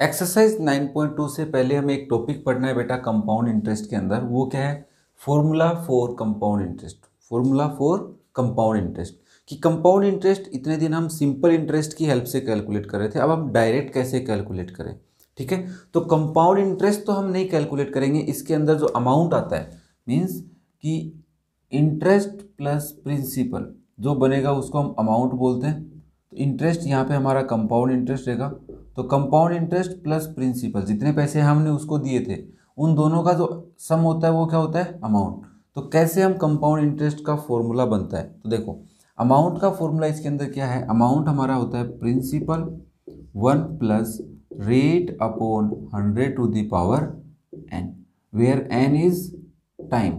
Exercise 9.2 से पहले हमें एक टॉपिक पढ़ना है बेटा कंपाउंड इंटरेस्ट के अंदर। वो क्या है? Formula for compound interest. Formula for compound interest कि कंपाउंड इंटरेस्ट इतने दिन हम सिंपल इंटरेस्ट की हेल्प से कैलकुलेट कर रहे थे, अब हम डायरेक्ट कैसे कैलकुलेट करें। ठीक है, तो कंपाउंड इंटरेस्ट तो हम नहीं कैलकुलेट करेंगे, इसके अंदर जो अमाउंट आता है मीन्स कि इंटरेस्ट प्लस प्रिंसिपल जो बनेगा उसको हम अमाउंट बोलते हैं। तो इंटरेस्ट यहाँ पे हमारा कंपाउंड इंटरेस्ट रहेगा, तो कंपाउंड इंटरेस्ट प्लस प्रिंसिपल जितने पैसे हमने उसको दिए थे उन दोनों का जो सम होता है वो क्या होता है? अमाउंट। तो कैसे हम कंपाउंड इंटरेस्ट का फॉर्मूला बनता है, तो देखो अमाउंट का फॉर्मूला इसके अंदर क्या है? अमाउंट हमारा होता है principal 1 plus rate upon 100 to the power n, where n is time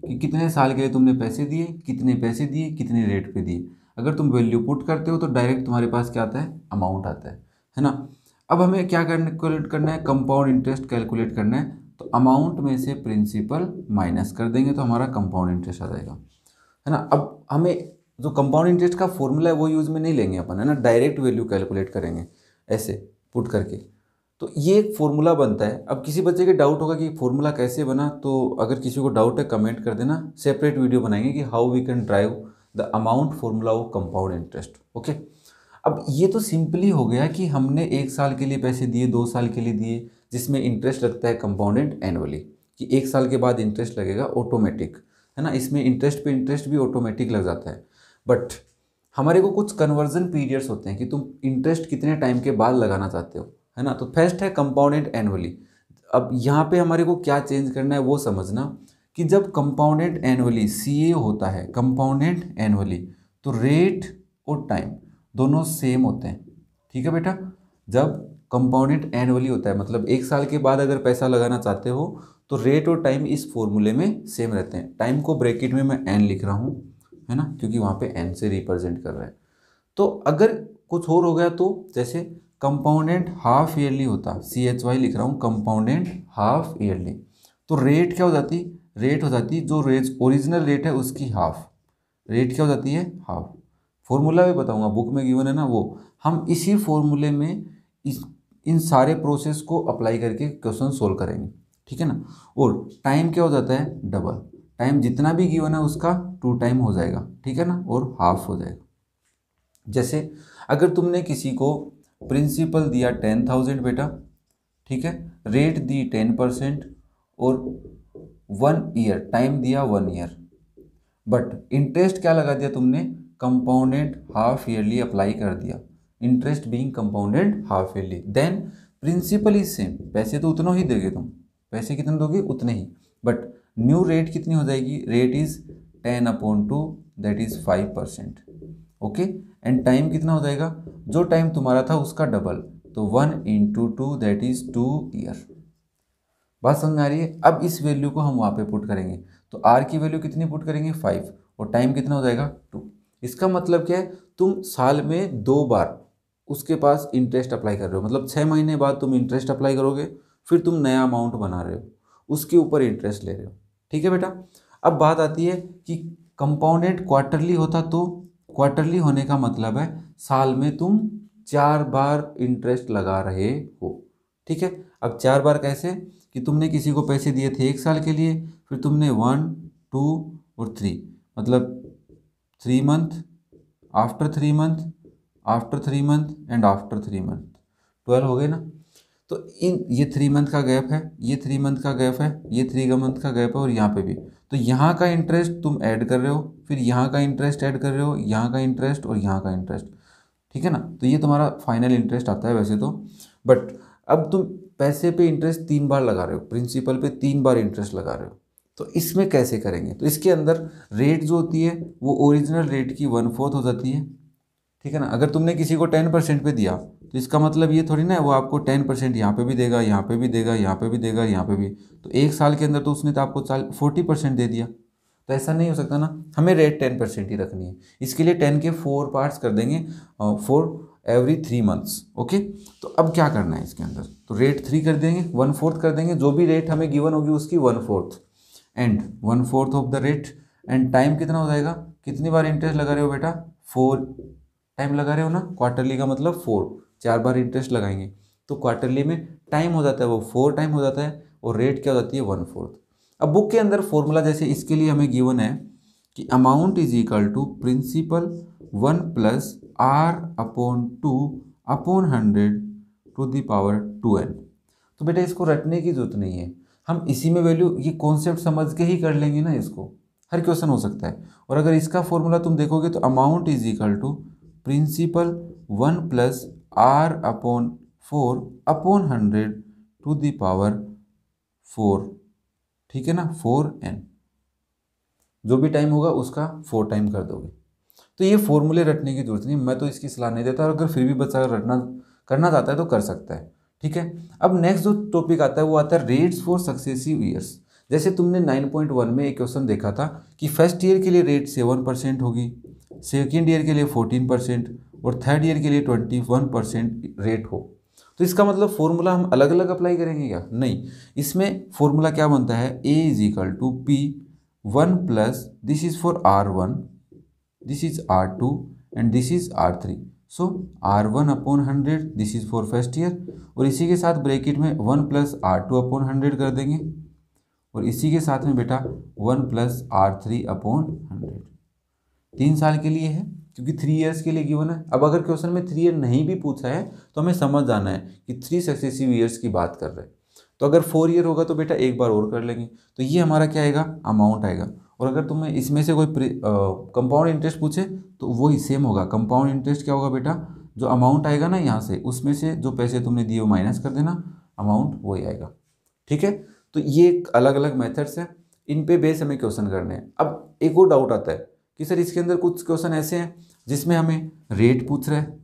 कि कितने साल के लिए तुमने पैसे दिए, कितने पैसे दिए, कितने रेट पे दिए। अगर तुम वैल्यू पुट करते हो तो डायरेक्ट तुम्हारे पास क्या आता है? अमाउंट आता है ना। अब हमें क्या कैलकुलेट करना है? कंपाउंड इंटरेस्ट कैलकुलेट करना है। तो अमाउंट में से प्रिंसिपल माइनस कर देंगे तो हमारा कंपाउंड इंटरेस्ट आ जाएगा, है ना। अब हमें जो कंपाउंड इंटरेस्ट का फॉर्मूला है वो यूज़ में नहीं लेंगे अपन, है ना, डायरेक्ट वैल्यू कैलकुलेट करेंगे ऐसे पुट करके। तो ये एक फॉर्मूला बनता है। अब किसी बच्चे के डाउट होगा कि फॉर्मूला कैसे बना, तो अगर किसी को डाउट है कमेंट कर देना, सेपरेट वीडियो बनाएंगे कि how we can drive the amount formula of compound interest. Okay, अब ये तो सिंपली हो गया कि हमने 1 साल के लिए पैसे दिए, 2 साल के लिए दिए, जिसमें इंटरेस्ट लगता है कंपाउंडेड एनुअली कि 1 साल के बाद इंटरेस्ट लगेगा ऑटोमेटिक, है ना। इसमें इंटरेस्ट पे इंटरेस्ट भी ऑटोमेटिक लग जाता है। बट हमारे को कुछ कन्वर्जन पीरियड्स होते हैं कि तुम इंटरेस्ट कितने टाइम के बाद लगाना चाहते हो, है ना। तो फर्स्ट है कंपाउंडेड एनुअली। अब यहाँ पे हमारे को क्या चेंज करना है वो समझना कि जब कंपाउंडेड एनुअली CA होता है, कंपाउंडेड एनुअली, तो रेट और टाइम दोनों सेम होते हैं। ठीक है बेटा, जब कंपाउंडेड एनुअली होता है मतलब 1 साल के बाद अगर पैसा लगाना चाहते हो तो रेट और टाइम इस फॉर्मूले में सेम रहते हैं। टाइम को ब्रैकेट में मैं n लिख रहा हूँ, है ना, क्योंकि वहाँ पे n से रिप्रेजेंट कर रहा है। तो अगर कुछ और हो गया तो जैसे कंपाउंडेड हाफ ईयरली होता, CHY लिख रहा हूँ, कंपाउंडेड हाफ ईयरली, तो रेट क्या हो जाती? रेट हो जाती जो रेट ओरिजिनल रेट है उसकी हाफ। रेट क्या हो जाती है? हाफ। फॉर्मूला भी बताऊंगा, बुक में गिवन है ना वो। हम इसी फॉर्मूले में इन सारे प्रोसेस को अप्लाई करके क्वेश्चन सोल्व करेंगे, ठीक है ना। और टाइम क्या हो जाता है? डबल। टाइम जितना भी गिवन है उसका 2 टाइम हो जाएगा, ठीक है ना, और हाफ हो जाएगा। जैसे अगर तुमने किसी को प्रिंसिपल दिया 10,000 बेटा, ठीक है, रेट दी 10% और 1 ईयर टाइम दिया 1 ईयर, बट इंटरेस्ट क्या लगा दिया तुमने? कंपाउंडेड हाफ ईयरली अप्लाई कर दिया, interest being compounded half yearly. Then principal is same, पैसे तो उतना ही दोगे तुम, पैसे कितने दोगे? उतने ही, बट न्यू रेट कितनी हो जाएगी? Rate is 10/2 that is 5%। Okay, and time कितना हो जाएगा? जो टाइम तुम्हारा था उसका डबल, तो 1 × 2 दैट इज 2 ईयर। बात समझ में आ रही है? अब इस वैल्यू को हम वहाँ पे पुट करेंगे, तो R की वैल्यू कितनी पुट करेंगे? 5, और टाइम कितना हो जाएगा? 2। इसका मतलब क्या है? तुम साल में 2 बार उसके पास इंटरेस्ट अप्लाई कर रहे हो, मतलब 6 महीने बाद तुम इंटरेस्ट अप्लाई करोगे, फिर तुम नया अमाउंट बना रहे हो, उसके ऊपर इंटरेस्ट ले रहे हो। ठीक है बेटा, अब बात आती है कि कंपाउंडेड क्वार्टरली होता, तो क्वार्टरली होने का मतलब है साल में तुम 4 बार इंटरेस्ट लगा रहे हो। ठीक है, अब 4 बार कैसे? कि तुमने किसी को पैसे दिए थे 1 साल के लिए, फिर तुमने 1, 2 और 3, मतलब 3 month, after 3 month, after 3 month and after 3 month, 12 हो गए ना। तो इन ये 3 मंथ का गैप है, ये 3 मंथ का गैप है, ये 3 मंथ का गैप है, और यहाँ पे भी। तो यहाँ का इंटरेस्ट तुम ऐड कर रहे हो, फिर यहाँ का इंटरेस्ट ऐड कर रहे हो, यहाँ का इंटरेस्ट और यहाँ का इंटरेस्ट, ठीक है ना। तो ये तुम्हारा फाइनल इंटरेस्ट आता है वैसे तो, बट अब तुम पैसे पे इंटरेस्ट 3 बार लगा रहे हो, प्रिंसिपल पे 3 बार इंटरेस्ट लगा रहे हो। तो इसमें कैसे करेंगे? तो इसके अंदर रेट जो होती है वो ओरिजिनल रेट की 1/4 हो जाती है, ठीक है ना। अगर तुमने किसी को 10% पे दिया तो इसका मतलब ये थोड़ी ना है वो आपको 10% यहाँ पे भी देगा, यहाँ पे भी देगा, यहाँ पे भी देगा, यहाँ पे भी। तो 1 साल के अंदर तो उसने तो आपको 40% दे दिया, तो ऐसा नहीं हो सकता ना। हमें रेट 10% ही रखनी है, इसके लिए 10 के 4 पार्ट्स कर देंगे फॉर एवरी 3 मंथ्स। ओके, तो अब क्या करना है इसके अंदर? तो रेट 3 कर देंगे, 1/4 कर देंगे, जो भी रेट हमें गिवन होगी उसकी 1/4 and 1/4 of the rate. And time कितना हो जाएगा? कितनी बार इंटरेस्ट लगा रहे हो बेटा? 4 टाइम लगा रहे हो ना, क्वार्टरली का मतलब 4, 4 बार इंटरेस्ट लगाएंगे, तो क्वार्टरली में टाइम हो जाता है वो 4 टाइम हो जाता है और रेट क्या हो जाती है 1/4। अब बुक के अंदर फॉर्मूला जैसे इसके लिए हमें गिवन है कि amount is equal to principal 1 plus R upon 2 upon 100 to the power 2n। तो बेटा इसको रटने की जरूरत नहीं है, हम इसी में वैल्यू ये कॉन्सेप्ट समझ के ही कर लेंगे ना, इसको हर क्वेश्चन हो सकता है। और अगर इसका फॉर्मूला तुम देखोगे तो amount is equal to principal 1 plus R upon 4 upon 100 to the power 4, ठीक है ना, 4n। जो भी टाइम होगा उसका 4 टाइम कर दोगे। तो ये फॉर्मूले रटने की जरूरत नहीं, मैं तो इसकी सलाह नहीं देता, और अगर फिर भी बच्चा रटना करना चाहता है तो कर सकता है, ठीक है। अब नेक्स्ट जो टॉपिक आता है वो आता है रेट्स फॉर सक्सेसिव ईयर्स। जैसे तुमने 9.1 में एक क्वेश्चन देखा था कि फर्स्ट ईयर के लिए रेट 7% होगी, सेकेंड ईयर के लिए 14% और थर्ड ईयर के लिए 21% रेट हो। तो इसका मतलब फॉर्मूला हम अलग अलग अप्लाई करेंगे क्या? नहीं, इसमें फॉर्मूला क्या बनता है, A is equal to P 1 plus this is for R1, this is R2 and this is R3। So R1 upon 100 this is for first year, और इसी के साथ ब्रैकेट में 1 प्लस R2 अपॉन 100 कर देंगे, और इसी के साथ में बेटा 1 प्लस R3 अपॉन 100। 3 साल के लिए है क्योंकि 3 ईयर्स के लिए गिवन है। अब अगर क्वेश्चन में 3 ईयर नहीं भी पूछा है तो हमें समझ जाना है कि 3 सक्सेसिव ईयर्स की बात कर रहे हैं। तो अगर 4 ईयर होगा तो बेटा एक बार और कर लेंगे, तो ये हमारा क्या आएगा, अमाउंट आएगा। और अगर तुम्हें इसमें से कोई कंपाउंड इंटरेस्ट पूछे तो वही सेम होगा। कंपाउंड इंटरेस्ट क्या होगा बेटा, जो अमाउंट आएगा ना यहाँ से, उसमें से जो पैसे तुमने दिए वो माइनस कर देना, अमाउंट वही आएगा, ठीक है। तो ये अलग अलग मेथड्स हैं, इन पे बेस हमें क्वेश्चन करने हैं। अब एक और डाउट आता है कि सर इसके अंदर कुछ क्वेश्चन ऐसे हैं जिसमें हमें रेट पूछ रहा है,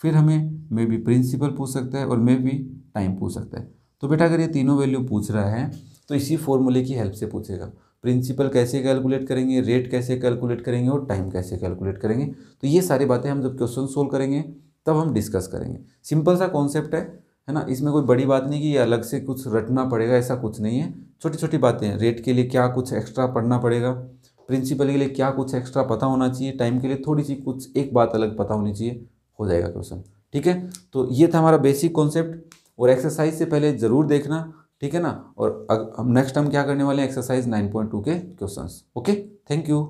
फिर हमें मे बी प्रिंसिपल पूछ सकता है और मे बी टाइम पूछ सकता है। तो बेटा अगर ये तीनों वैल्यू पूछ रहा है तो इसी फॉर्मूले की हेल्प से पूछेगा। प्रिंसिपल कैसे कैलकुलेट करेंगे, रेट कैसे कैलकुलेट करेंगे और टाइम कैसे कैलकुलेट करेंगे। तो ये सारी बातें हम जब क्वेश्चन सोल्व करेंगे तब हम डिस्कस करेंगे। सिंपल सा कॉन्सेप्ट है ना, इसमें कोई बड़ी बात नहीं कि ये अलग से कुछ रटना पड़ेगा, ऐसा कुछ नहीं है। छोटी छोटी बातें हैं, रेट के लिए क्या कुछ एक्स्ट्रा पढ़ना पड़ेगा, प्रिंसिपल के लिए क्या कुछ एक्स्ट्रा पता होना चाहिए, टाइम के लिए थोड़ी सी कुछ एक बात अलग पता होनी चाहिए, हो जाएगा क्वेश्चन, ठीक है। तो ये था हमारा बेसिक कॉन्सेप्ट, और एक्सरसाइज से पहले ज़रूर देखना, ठीक है ना। और हम नेक्स्ट हम क्या करने वाले हैं, एक्सरसाइज 9.2 के क्वेश्चंस। Okay, thank you.